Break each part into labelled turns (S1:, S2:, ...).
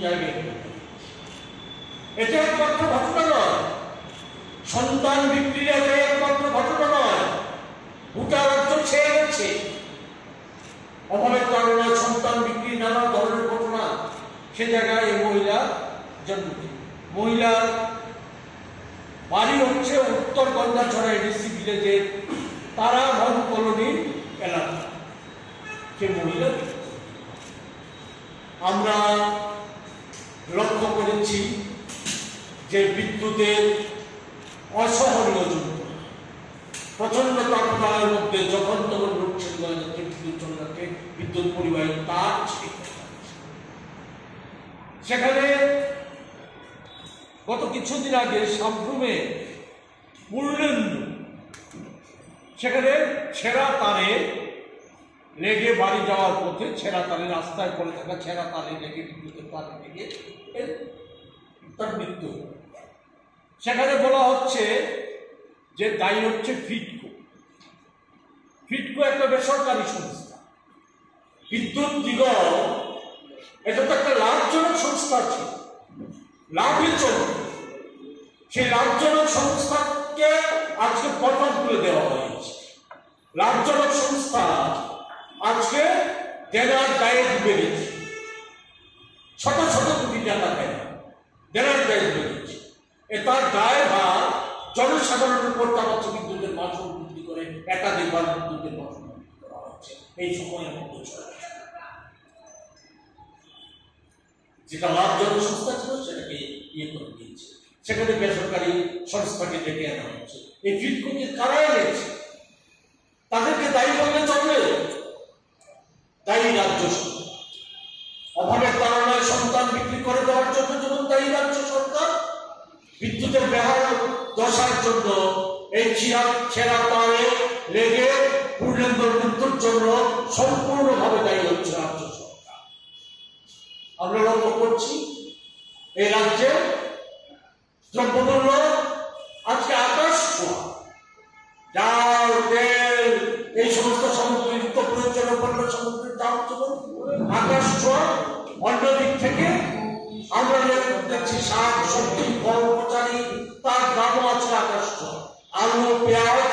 S1: জায়গায়। এটা একমাত্র ঘটনা নয়, সন্তান বিক্রির এটা একমাত্র ঘটনা নয়, গোটা রাজ্য ছেয়ে গেছে। অভাবের কারণে সন্তান বিক্রি নানা ধরনের ঘটনা, সে জায়গায় এই মহিলা জন্ম। মহিলার বাড়ি হচ্ছে উত্তর গন্ডাছড়া এডিসি ভিলেজের তারাভন কলোনির এলাকা। সে মহিলা, আমরা লক্ষ্য করেছি যে বিদ্যুতের অসহনীয় যুদ্ধ, প্রচন্ড তাপমাত্রার মধ্যে যখন তখন লোডশেডিং হয়ে যাচ্ছে, বিদ্যুৎ চলে যাচ্ছে, বিদ্যুৎ পরিবাহী তার সেখানে গত কিছুদিন আগে সাবরুমে পূর্ণেন্দু সেখানে ছেঁড়া তারে লেগে বাড়ি যাওয়ার পথে ছেঁড়া তারে রাস্তায় পড়ে থাকা ছেঁড়া তারে লেগে বিদ্যুতের তারে লেগে তার মৃত্যু। সেখানে বলা হচ্ছে যে দায়ী হচ্ছে ফিটকো। ফিটকো একটা বেসরকারি সংস্থা। বিদ্যুৎ নিগম এটা তো একটা লাভজনক সংস্থা ছিল, লাভের জন্য। সেই লাভজনক সংস্থাকে আজকে পতন তুলে দেওয়া হয়েছে। লাভজনক সংস্থা আজকে দেনার দায়ে ডুবে গেছে, শত শত কোটি টাকা দেনার দায়ে ডুবে গেছে। তার দায় ভার জনসাধারণের উপর তার হচ্ছে বিদ্যুতের মাসুল বৃদ্ধি করে একাধিকবার বিদ্যুতের মাসুল বৃদ্ধি করা হচ্ছে এই সময়ের মধ্যে। যেটা লাভজনক সংস্থা ছিল সেটাকে ইয়ে করে দিয়েছে, সেখানে বেসরকারি সংস্থাকে ডেকে আনা হচ্ছে। এই ফিটকোকে কারা এনেছে? তাদেরকে দায়ী বললে চলবে? দায়ী রাজ্য সরকার। অভাবের কারণে সন্তান বিক্রি করে দেওয়ার জন্য যেমন দায়ী রাজ্য সরকার, বিদ্যুতের বেহাল দশার জন্য এই ছেঁড়া তারে লেগে পূর্ণেন্দুর মৃত্যুর জন্য সম্পূর্ণভাবে দায়ী হচ্ছে রাজ্য সরকার। আমরা লক্ষ্য করছি এই রাজ্যে দ্রব্যমূল্য আজকে আকাশ ছোঁয়া। ডাল, তেল, এই সমস্ত সামগ্রী, প্রয়োজনীয় পণ্য সামগ্রীর দাম যেমন আকাশ ছোঁয়া, অন্যদিক থেকে আমরা দেখছি শাক, সবজি, ফল, পচারি তার দামও আছে আকাশ ছোঁয়া। আলু, পেঁয়াজ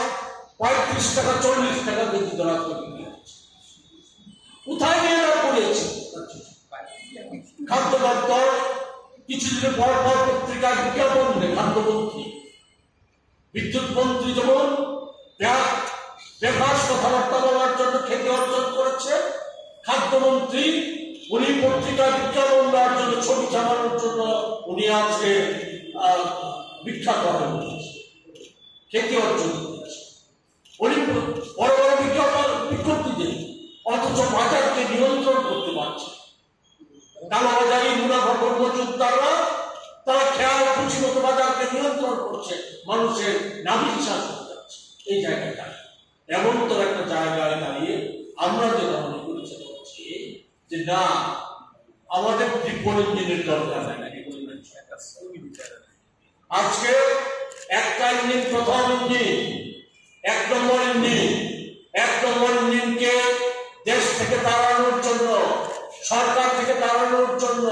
S1: 35 টাকা 40 টাকা কেজি দর বিক্রি হচ্ছে। কোথায় নিয়ে যাওয়া পড়েছে? খাদ্য দপ্তর কিছুদিন পর পর পত্রিকায় বিজ্ঞাপন দেয়, খাদ্যমন্ত্রী, বিদ্যুৎ মন্ত্রী যেমন বেফাস কথাবার্তা বলার জন্য খ্যাতি অর্জন করেছে, খাদ্যমন্ত্রী উনি পত্রিকায় বিজ্ঞাপন দেওয়ার জন্য, ছবি ছাপানোর জন্য উনি আজকে বিখ্যাত হয়ে উঠেছে, খ্যাতি অর্জন করেছে। উনি বড় বড় বিজ্ঞপ্তি দেন, অথচ বাজারকে নিয়ন্ত্রণ করতে পারছে। কালোবাজারি মুনাফাখোর মজুতদাররা তারা খেয়াল খুশি মতো বাজারকে নিয়ন্ত্রণ করছে, মানুষের নাভিশ্বাস হয়ে যাচ্ছে। এই জায়গাটা এমন তো একটা জায়গায় দাঁড়িয়ে আমরা যেটা মনে করেছি যে না, আমাদের ত্রিপল ইঞ্জিনের দরকার নাই। আজকে একটা ইঞ্জিন, প্রথম ইঞ্জিন, 1 নম্বর ইঞ্জিন, 1 নম্বর ইঞ্জিনকে দেশ থেকে তাড়ানোর জন্য, সরকার থেকে তাড়ানোর জন্য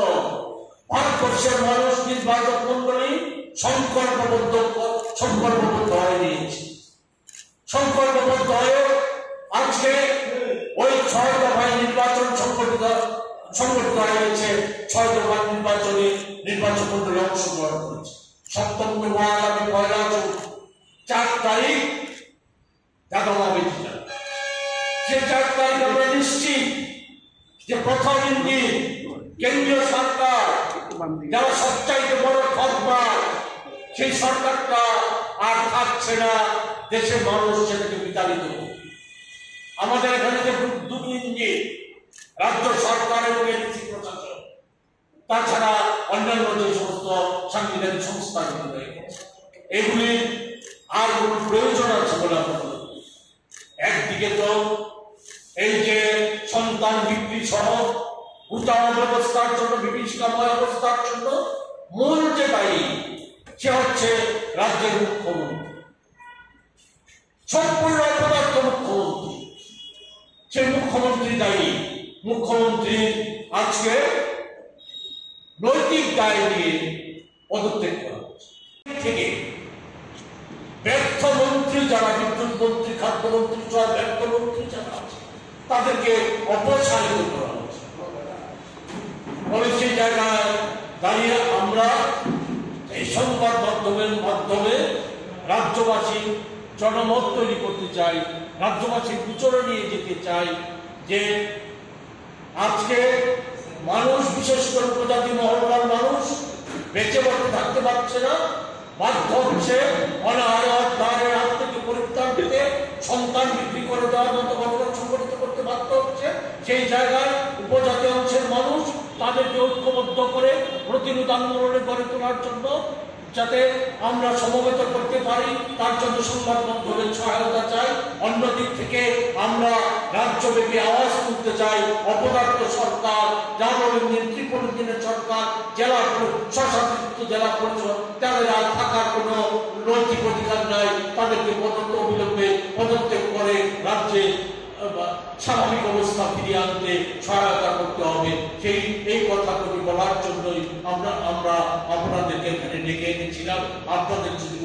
S1: ভারতবর্ষের মানুষ নির্বাচক মন্ডলী সংকল্পবদ্ধ হয়ে নিয়েছে। সংকল্পবদ্ধ হয়ে আজকে ওই 6 দফায় নির্বাচন সংগঠিত হয়েছে। 6 দফার নির্বাচন মন্ডলী অংশগ্রহণ করেছে। 7ম দফা আগামী 1 জুন 4 তারিখ দেখা হবে। সে 4 তারিখ আমরা নিশ্চিত যে প্রথম ইঞ্জিন কেন্দ্রীয় সরকার, যারা সবচাইতে বড় খবর, সেই সরকারটা আর থাকছে না, দেশের মানুষ সেটাকে বিতাড়িত করবে। আমাদের এখানে যে 2 ইঞ্জিন, রাজ্য সরকার এবং এডিসি প্রশাসন, তাছাড়া অন্যান্য যে সমস্ত সাংবিধানিক সংস্থাগুলো রয়েছে, এগুলি আর কোন প্রয়োজন আছে বলে আমরা মনে করি। একদিকে তো এই যে সন্তান বিক্রি সহ গোটা অবস্থার জন্য, বিভীষিকাময় অবস্থার জন্য মূল যে দায়ী সে হচ্ছে রাজ্যের মুখ্যমন্ত্রী, সম্পূর্ণ অপদার্থ মুখ্যমন্ত্রী। সেই মুখ্যমন্ত্রী দায়ী। মুখ্যমন্ত্রী আজকে নৈতিক দায় নিয়ে পদত্যাগ করা হচ্ছে। থেকে ব্যর্থ মন্ত্রী যারা, বিদ্যুৎ মন্ত্রী, খাদ্যমন্ত্রী সহ ব্যর্থ মন্ত্রী যারা আছে তাদেরকে অপসারিত করা হচ্ছে। ফলে সেই জায়গায় দাঁড়িয়ে আমরা এই সংবাদ মাধ্যমের মাধ্যমে রাজ্যবাসী জনমত তৈরি করতে চাই, রাজ্যবাসীর বিচরণ নিয়ে যেতে চাই যে আজকে মানুষ, বিশেষ করে প্রজাতি মহল্লার মানুষ বেঁচে বসে থাকতে পারছে না, বাধ্য হচ্ছে অনাহারে অর্ধাহারের হাত থেকে পরিত্রাণ পেতে সন্তান বিক্রি করে দেওয়ার মতো ঘটনা সংঘটিত করতে বাধ্য হচ্ছে। সেই জায়গায় উপজাতি অংশের মানুষ তাদেরকে ঐক্যবদ্ধ করে প্রতিরোধ আন্দোলনে গড়ে তোলার জন্য যাতে আমরা সমবেত করতে পারি তার জন্য সংবাদ মাধ্যমের সহায়তা চাই। অন্যদিক থেকে আমরা রাজ্যব্যাপী আওয়াজ তুলতে চাই, অপদার্থ সরকার, জামালউদ্দিন ত্রিপুরুদ্দিনের সরকার, জেলা স্বশাসিত জেলা পরিষদ, তাদের আর থাকার কোনো নৈতিক অধিকার নাই, তাদেরকে অবিলম্বে পদত্যাগ করে রাজ্যে স্বাভাবিক অবস্থা ফিরিয়ে আনতে সহায়তা করতে হবে। এই কথাগুলি বলার জন্যই আমরা আপনাদেরকে এখানে ডেকে এনেছিলাম। আপনাদের যদি